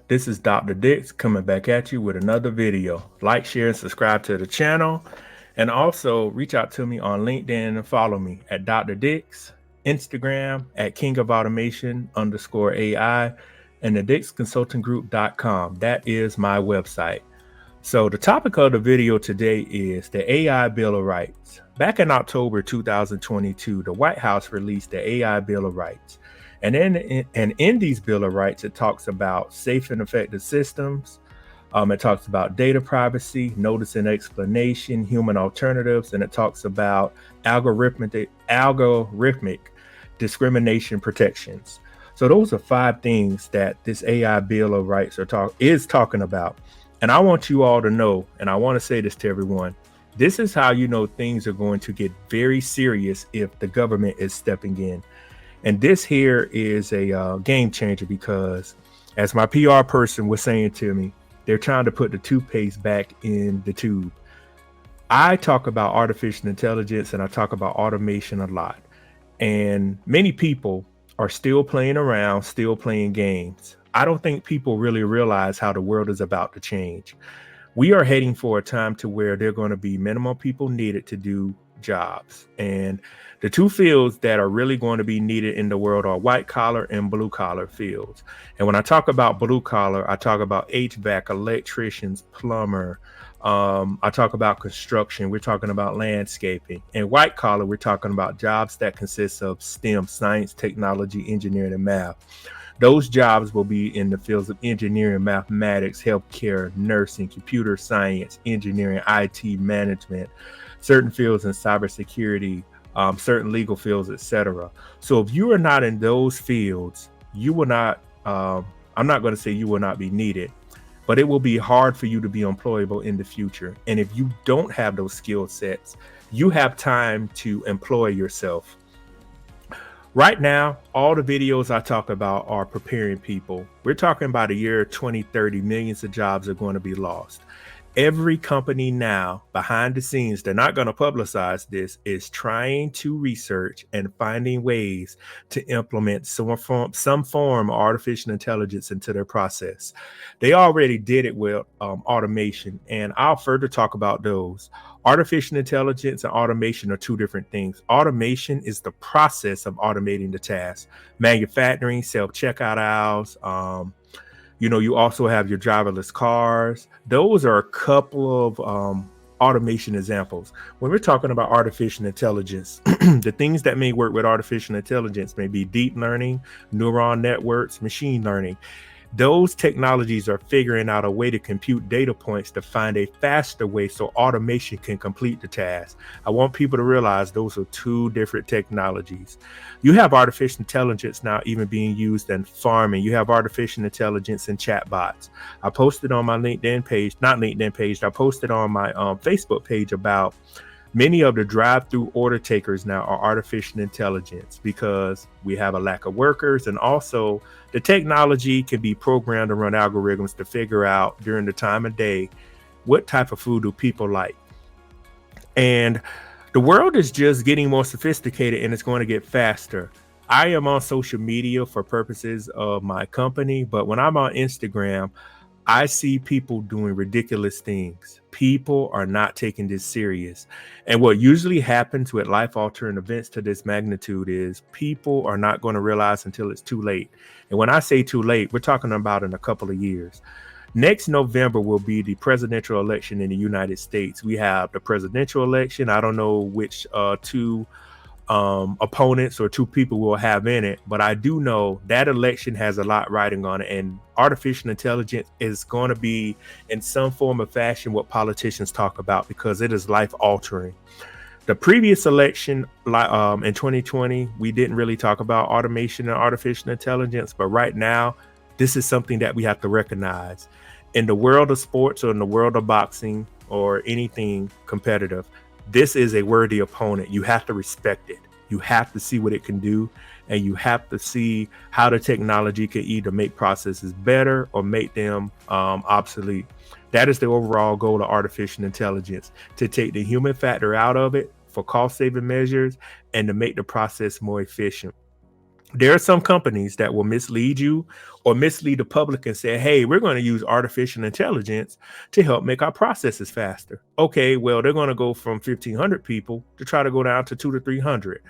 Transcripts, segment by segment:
This is Dr. Dix coming back at you with another video. Like, share, and subscribe to the channel. And also reach out to me on LinkedIn and follow me at Dr. Dix, Instagram at King of Automation _AI, and the DixConsultingGroup.com. That is my website. So the topic of the video today is the AI Bill of Rights. Back in October 2022, the White House released the AI Bill of Rights. And in these Bill of Rights, it talks about safe and effective systems. It talks about data privacy, notice and explanation, human alternatives, and it talks about algorithmic discrimination protections. So those are 5 things that this AI Bill of Rights is talking about. And I want you all to know, and I want to say this to everyone, this is how you know things are going to get very serious if the government is stepping in. And this here is a game changer because, as my PR person was saying to me, they're trying to put the toothpaste back in the tube. I talk about artificial intelligence and I talk about automation a lot. And many people are still playing around, still playing games. I don't think people really realize how the world is about to change. We are heading for a time to where there are going to be minimal people needed to do jobs. And the 2 fields that are really going to be needed in the world are white collar and blue collar fields. And when I talk about blue collar, I talk about HVAC, electricians, plumber. I talk about construction. We're talking about landscaping. And white collar, we're talking about jobs that consist of STEM, science, technology, engineering, and math. Those jobs will be in the fields of engineering, mathematics, healthcare, nursing, computer science, engineering, IT management, certain fields in cybersecurity, certain legal fields, etc. So if you are not in those fields, you will not, I'm not going to say you will not be needed, but it will be hard for you to be employable in the future. And if you don't have those skill sets, you have time to employ yourself. Right now, all the videos I talk about are preparing people. We're talking about a year 2030, millions of jobs are going to be lost. Every company now behind the scenes, they're not going to publicize this, is trying to research and finding ways to implement some form of artificial intelligence into their process. They already did it with automation, and I'll further talk about those. Artificial intelligence and automation are 2 different things. Automation is the process of automating the task. Manufacturing, self-checkout aisles, you also have your driverless cars. Those are a couple of automation examples. When we're talking about artificial intelligence, the things that may work with artificial intelligence may be deep learning, neural networks, machine learning. Those technologies are figuring out a way to compute data points to find a faster way so automation can complete the task. I want people to realize those are 2 different technologies. You have artificial intelligence now even being used in farming. You have artificial intelligence in chatbots. I posted on my LinkedIn page, I posted on my Facebook page about many of the drive-through order takers now are artificial intelligence because we have a lack of workers, and also the technology can be programmed to run algorithms to figure out during the time of day what type of food do people like. And the world is just getting more sophisticated and it's going to get faster. I am on social media for purposes of my company, but when I'm on Instagram, I see people doing ridiculous things. People are not taking this serious. And what usually happens with life-altering events to this magnitude is people are not going to realize until it's too late. And when I say too late, we're talking about in a couple of years. Next November will be the presidential election in the United States. We have the presidential election. I don't know which 2 opponents or 2 people will have in it, but I do know that election has a lot riding on it, and artificial intelligence is going to be in some form or fashion what politicians talk about because it is life altering. The previous election in 2020, we didn't really talk about automation and artificial intelligence, but right now this is something that we have to recognize. In the world of sports or in the world of boxing or anything competitive, this is a worthy opponent. You have to respect it. You have to see what it can do, and you have to see how the technology can either make processes better or make them obsolete. That is the overall goal of artificial intelligence, to take the human factor out of it for cost saving measures and to make the process more efficient. There are some companies that will mislead you or mislead the public and say, hey, we're going to use artificial intelligence to help make our processes faster. Okay, well, they're going to go from 1,500 people to try to go down to 200 to 300.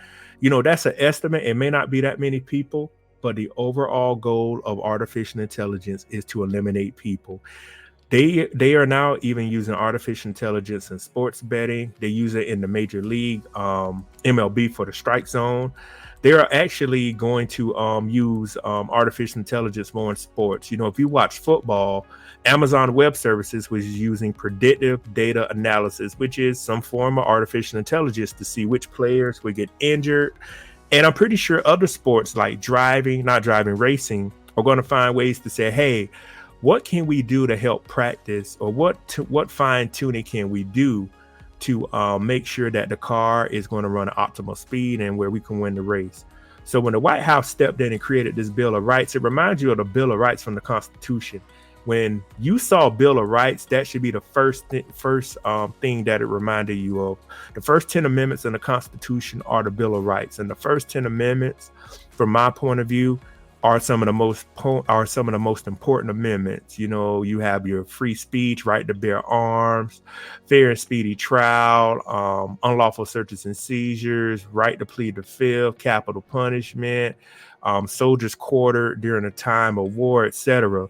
That's an estimate. It may not be that many people, but the overall goal of artificial intelligence is to eliminate people. They are now even using artificial intelligence in sports betting. They use it in the major league MLB for the strike zone. They are actually going to use artificial intelligence more in sports. If you watch football, Amazon Web Services was using predictive data analysis, which is some form of artificial intelligence to see which players would get injured. And I'm pretty sure other sports like racing are going to find ways to say, hey, what can we do to help practice, or what fine tuning can we do to make sure that the car is going to run at optimal speed and where we can win the race. So when the White House stepped in and created this Bill of Rights, it reminds you of the Bill of Rights from the Constitution. When you saw Bill of Rights, that should be the first thing that it reminded you of. The first 10 amendments in the Constitution are the Bill of Rights, and the first 10 amendments, from my point of view, are some of the most important amendments. You have your free speech, right to bear arms, fair and speedy trial, unlawful searches and seizures, right to plead the fifth, capital punishment, soldiers quartered during a time of war, etc.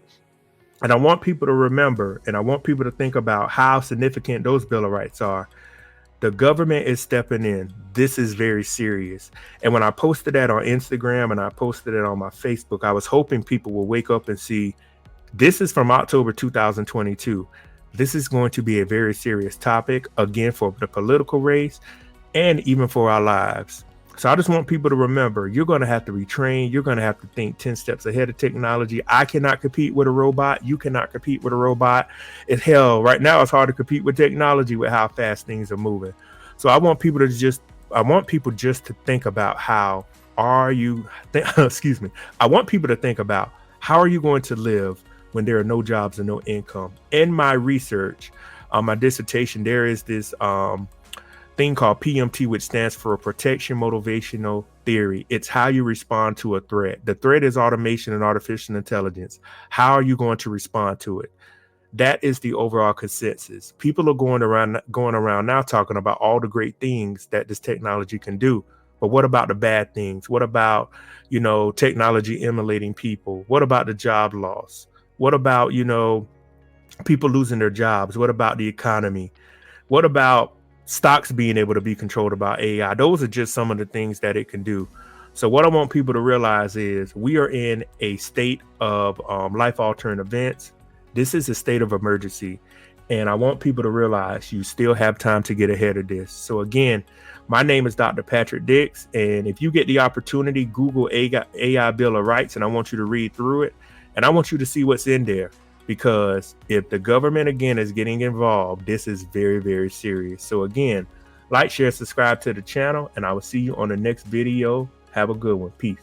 And I want people to remember, and I want people to think about how significant those Bill of Rights are. The government is stepping in. This is very serious. And when I posted that on Instagram and I posted it on my Facebook, I was hoping people will wake up and see this is from October 2022. This is going to be a very serious topic, again, for the political race and even for our lives. So I just want people to remember, you're going to have to retrain. You're going to have to think 10 steps ahead of technology. I cannot compete with a robot. You cannot compete with a robot. It's hell. Right now, it's hard to compete with technology with how fast things are moving. So I want people just to think about how are you, excuse me. I want people to think about how are you going to live when there are no jobs and no income. In my research, my dissertation, there is this thing called PMT, which stands for Protection Motivational Theory. It's how you respond to a threat. The threat is automation and artificial intelligence. How are you going to respond to it? That is the overall consensus. People are going around now talking about all the great things that this technology can do. But what about the bad things? What about, technology emulating people? What about the job loss? What about, people losing their jobs? What about the economy? What about stocks being able to be controlled by AI? Those are just some of the things that it can do. So what I want people to realize is we are in a state of life-altering events. This is a state of emergency. And I want people to realize you still have time to get ahead of this. So again, my name is Dr. Patrick Dix. And if you get the opportunity, Google AI Bill of Rights, and I want you to read through it. And I want you to see what's in there. Because if the government, again, is getting involved, this is very, very serious. So again, like, share, subscribe to the channel, and I will see you on the next video. Have a good one. Peace.